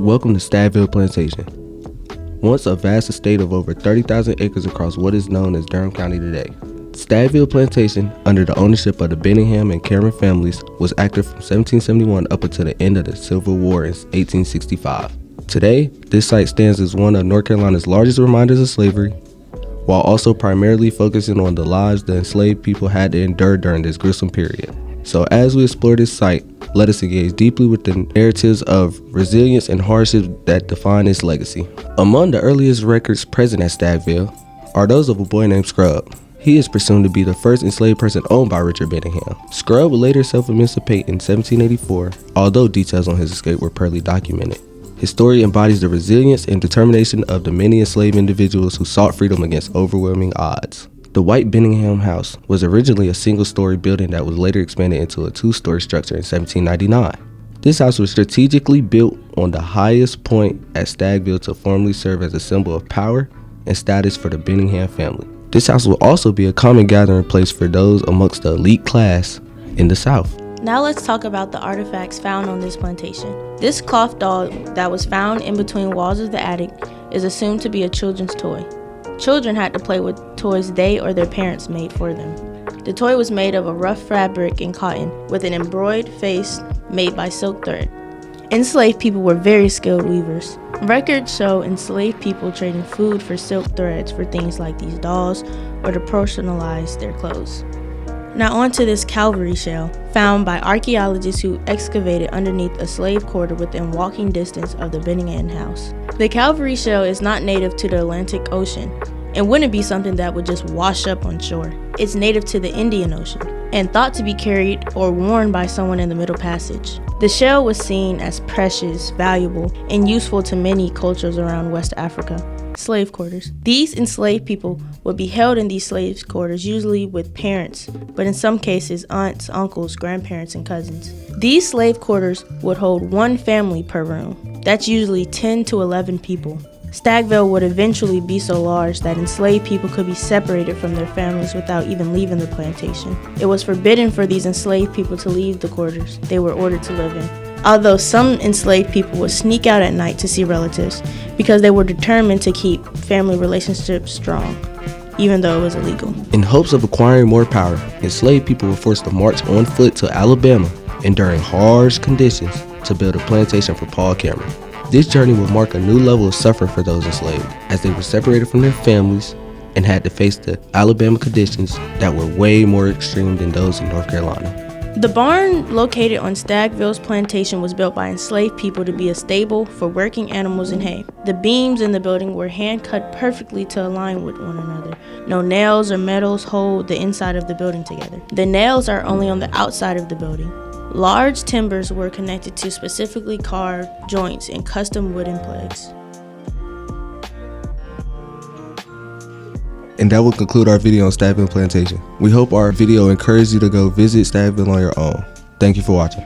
Welcome to Stagville Plantation. Once a vast estate of over 30,000 acres across what is known as Durham County today. Stagville Plantation, under the ownership of the Benningham and Cameron families, was active from 1771 up until the end of the Civil War in 1865. Today, this site stands as one of North Carolina's largest reminders of slavery, while also primarily focusing on the lives the enslaved people had to endure during this gruesome period. So as we explore this site, let us engage deeply with the narratives of resilience and hardships that define its legacy. Among the earliest records present at Stagville are those of a boy named Scrub. He is presumed to be the first enslaved person owned by Richard Benningham. Scrub would later self-emancipate in 1784, although details on his escape were poorly documented. His story embodies the resilience and determination of the many enslaved individuals who sought freedom against overwhelming odds. The White Benningham House was originally a single-story building that was later expanded into a two-story structure in 1799. This house was strategically built on the highest point at Stagville to formally serve as a symbol of power and status for the Benningham family. This house will also be a common gathering place for those amongst the elite class in the South. Now let's talk about the artifacts found on this plantation. This cloth doll that was found in between walls of the attic is assumed to be a children's toy. Children had to play with toys they or their parents made for them. The toy was made of a rough fabric and cotton with an embroidered face made by silk thread. Enslaved people were very skilled weavers. Records show enslaved people trading food for silk threads for things like these dolls or to personalize their clothes. Now on to this Calvary shell, found by archaeologists who excavated underneath a slave quarter within walking distance of the Benningham house. The Calvary shell is not native to the Atlantic Ocean and wouldn't be something that would just wash up on shore. It's native to the Indian Ocean and thought to be carried or worn by someone in the Middle Passage. The shell was seen as precious, valuable, and useful to many cultures around West Africa. Slave quarters. These enslaved people would be held in these slave quarters, usually with parents, but in some cases aunts, uncles, grandparents, and cousins. These slave quarters would hold one family per room. That's usually 10 to 11 people. Stagville would eventually be so large that enslaved people could be separated from their families without even leaving the plantation. It was forbidden for these enslaved people to leave the quarters they were ordered to live in. Although some enslaved people would sneak out at night to see relatives because they were determined to keep family relationships strong, even though it was illegal. In hopes of acquiring more power, enslaved people were forced to march on foot to Alabama, enduring harsh conditions, to build a plantation for Paul Cameron. This journey would mark a new level of suffering for those enslaved, as they were separated from their families and had to face the Alabama conditions that were way more extreme than those in North Carolina. The barn located on Stagville's plantation was built by enslaved people to be a stable for working animals and hay. The beams in the building were hand cut perfectly to align with one another. No nails or metals hold the inside of the building together. The nails are only on the outside of the building. Large timbers were connected to specifically carved joints and custom wooden pegs. And that will conclude our video on Stagville Plantation. We hope our video encouraged you to go visit Stagville on your own. Thank you for watching.